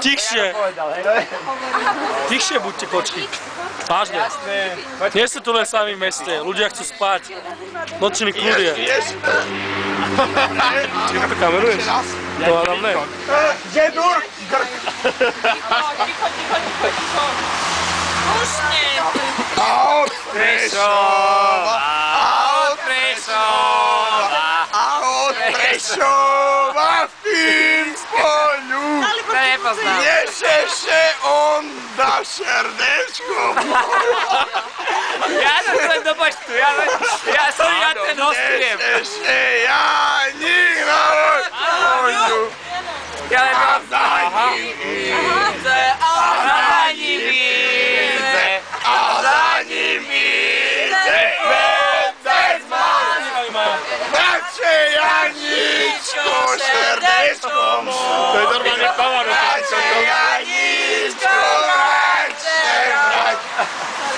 Tichšie. Tichšie buďte, kočky. Vážne. Nie sú tu len sami v meste. Ľudia chcú spať. Nočný kľud je. Či to kameruješ? To hádam ne. Jedur! Ticho. Pušne. Aut Prešova v tým spolu. Nešeše onda srdečko. Ja som len do počtu, ja som ten ostriem. Nešeše Janík na voľu. Ja len A za ním víze, a za ním víze, a za ním víze, vedec mám. Bratče Janíčko, srdečko môj. To je normálne pavano. Bratče Janíčko, bratče, bratče.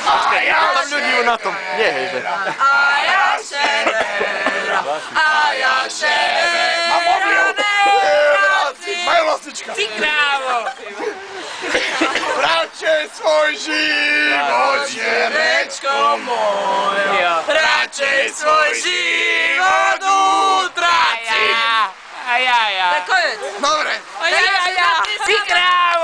A ja Tam ľudí na tom. Nie, hejže. A ja ševera, Majlosička. Ty krávo. Bratče, svoj život, žerečko moja. Bratče, svoj život utraci. A ja. To je koniec. Dobre. Ty krávo.